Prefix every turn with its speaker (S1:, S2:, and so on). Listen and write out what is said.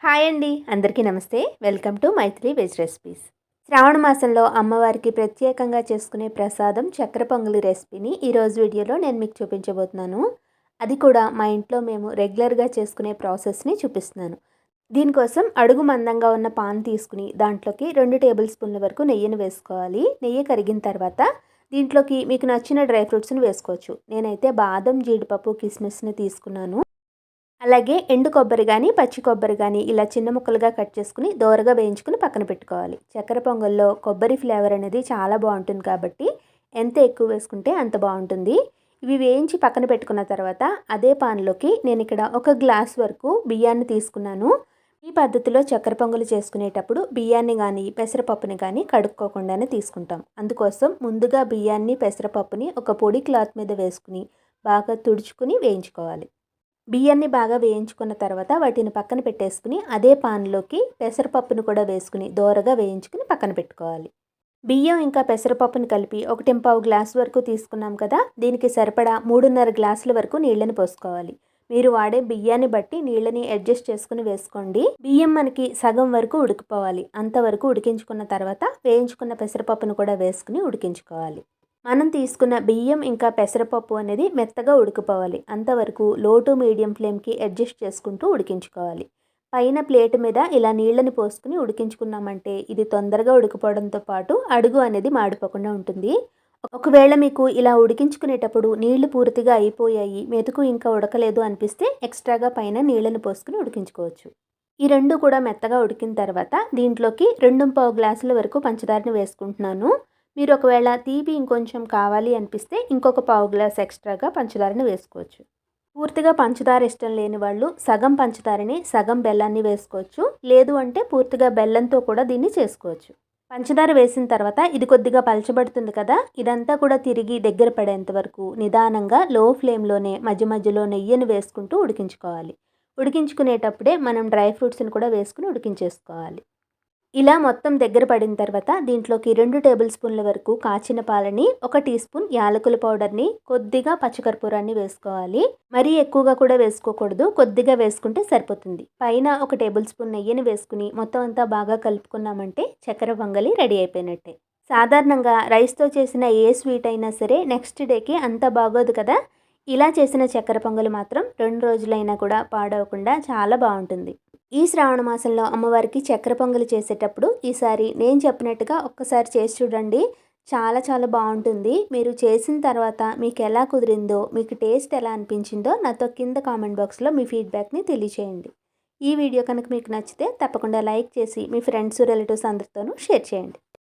S1: Hi అండి, అందరికీ నమస్తే. Welcome to Maitri veg recipes. శ్రావణ మాసంలో అమ్మవారికి ప్రత్యేకంగా చేసుకునే ప్రసాదం చక్కెర పొంగలి రెసిపీని ఈరోజు వీడియోలో నేను మీకు చూపించబోతున్నాను. అది కూడా మా ఇంట్లో మేము రెగ్యులర్గా చేసుకునే ప్రాసెస్ని చూపిస్తున్నాను. దీనికోసం అడుగు మందంగా ఉన్న పాన్ తీసుకుని దాంట్లోకి 2 టేబుల్ స్పూన్ల వరకు నెయ్యిని వేసుకోవాలి. నెయ్యి కరిగిన తర్వాత దీంట్లోకి మీకు నచ్చిన డ్రై ఫ్రూట్స్ని వేసుకోవచ్చు. నేనైతే బాదం, జీడిపప్పు, కిస్మిస్ని తీసుకున్నాను. అలాగే ఎండు కొబ్బరి కానీ, పచ్చి కొబ్బరి కానీ ఇలా చిన్న ముక్కలుగా కట్ చేసుకుని దోరగా వేయించుకుని పక్కన పెట్టుకోవాలి. చక్కెర పొంగల్లో కొబ్బరి ఫ్లేవర్ అనేది చాలా బాగుంటుంది కాబట్టి ఎంత ఎక్కువ వేసుకుంటే అంత బాగుంటుంది. ఇవి వేయించి పక్కన పెట్టుకున్న తర్వాత అదే పాన్లోకి నేను ఇక్కడ 1 గ్లాస్ వరకు బియ్యాన్ని తీసుకున్నాను. ఈ పద్ధతిలో చక్కెర పొంగలు చేసుకునేటప్పుడు బియ్యాన్ని కానీ పెసరపప్పుని కానీ కడుక్కోకుండానే తీసుకుంటాం. అందుకోసం ముందుగా బియ్యాన్ని, పెసరపప్పుని ఒక పొడి క్లాత్ మీద వేసుకుని బాగా తుడుచుకుని వేయించుకోవాలి. బియ్యాన్ని బాగా వేయించుకున్న తర్వాత వాటిని పక్కన పెట్టేసుకుని అదే పాన్లోకి పెసరపప్పును కూడా వేసుకుని దోరగా వేయించుకుని పక్కన పెట్టుకోవాలి. బియ్యం ఇంకా పెసరపప్పుని కలిపి 1.5 గ్లాస్ వరకు తీసుకున్నాం కదా, దీనికి సరిపడా 3.5 గ్లాసుల వరకు నీళ్ళని పోసుకోవాలి. మీరు వాడే బియ్యాన్ని బట్టి నీళ్ళని అడ్జస్ట్ చేసుకుని వేసుకోండి. బియ్యం మనకి సగం వరకు ఉడికిపోవాలి. అంతవరకు ఉడికించుకున్న తర్వాత వేయించుకున్న పెసరపప్పును కూడా వేసుకుని ఉడికించుకోవాలి. మనం తీసుకున్న బియ్యం ఇంకా పెసరపప్పు అనేది మెత్తగా ఉడికిపోవాలి. అంతవరకు లో టు మీడియం ఫ్లేమ్కి అడ్జస్ట్ చేసుకుంటూ ఉడికించుకోవాలి. పైన ప్లేట్ మీద ఇలా నీళ్ళని పోసుకుని ఉడికించుకున్నామంటే ఇది తొందరగా ఉడికిపోవడంతో పాటు అడుగు అనేది మాడిపోకుండా ఉంటుంది. ఒకవేళ మీకు ఇలా ఉడికించుకునేటప్పుడు నీళ్లు పూర్తిగా అయిపోయాయి, మెతుకు ఇంకా ఉడకలేదు అనిపిస్తే ఎక్స్ట్రాగా పైన నీళ్ళని పోసుకుని ఉడికించుకోవచ్చు. ఈ రెండు కూడా మెత్తగా ఉడికిన తర్వాత దీంట్లోకి 2.5 గ్లాసుల వరకు పంచదారని వేసుకుంటున్నాను. మీరు ఒకవేళ తీపి ఇంకొంచెం కావాలి అనిపిస్తే ఇంకొక 1/2 గ్లాస్ ఎక్స్ట్రాగా పంచదారని వేసుకోవచ్చు. పూర్తిగా పంచదార ఇష్టం లేని వాళ్ళు సగం పంచదారని, సగం బెల్లాన్ని వేసుకోవచ్చు. లేదు అంటే పూర్తిగా బెల్లంతో కూడా దీన్ని చేసుకోవచ్చు. పంచదార వేసిన తర్వాత ఇది కొద్దిగా పలచబడుతుంది కదా, ఇదంతా కూడా తిరిగి దగ్గర పడేంత వరకు నిదానంగా లో ఫ్లేమ్లోనే మధ్య మధ్యలో నెయ్యిని వేసుకుంటూ ఉడికించుకోవాలి. ఉడికించుకునేటప్పుడే మనం డ్రై ఫ్రూట్స్ని కూడా వేసుకుని ఉడికించేసుకోవాలి. ఇలా మొత్తం దగ్గర పడిన తర్వాత దీంట్లోకి 2 టేబుల్ స్పూన్ల వరకు కాచిన పాలని, 1 టీ స్పూన్ యాలకుల పౌడర్ని, కొద్దిగా పచ్చికర్పూరాన్ని వేసుకోవాలి. మరీ ఎక్కువగా కూడా వేసుకోకూడదు, కొద్దిగా వేసుకుంటే సరిపోతుంది. పైన 1 టేబుల్ స్పూన్ నెయ్యిని వేసుకుని మొత్తం అంతా బాగా కలుపుకున్నామంటే చక్కెర పొంగలి రెడీ అయిపోయినట్టే. సాధారణంగా రైస్తో చేసిన ఏ స్వీట్ అయినా సరే నెక్స్ట్ డేకి అంత బాగోదు కదా, ఇలా చేసిన చక్కెర పొంగలి మాత్రం 2 రోజులైనా కూడా పాడవకుండా చాలా బాగుంటుంది. ఈ శ్రావణ మాసంలో అమ్మవారికి చక్కెర పొంగలి చేసేటప్పుడు ఈసారి నేను చెప్పినట్టుగా ఒక్కసారి చేసి చూడండి. చాలా చాలా బాగుంటుంది. మీరు చేసిన తర్వాత మీకు ఎలా కుదిరిందో, మీకు టేస్ట్ ఎలా అనిపించిందో నాతో కింద కామెంట్ బాక్స్లో మీ ఫీడ్బ్యాక్ని తెలియచేయండి. ఈ వీడియో కనుక మీకు నచ్చితే తప్పకుండా లైక్ చేసి మీ ఫ్రెండ్స్, రిలేటివ్స్ అందరితోనూ షేర్ చేయండి.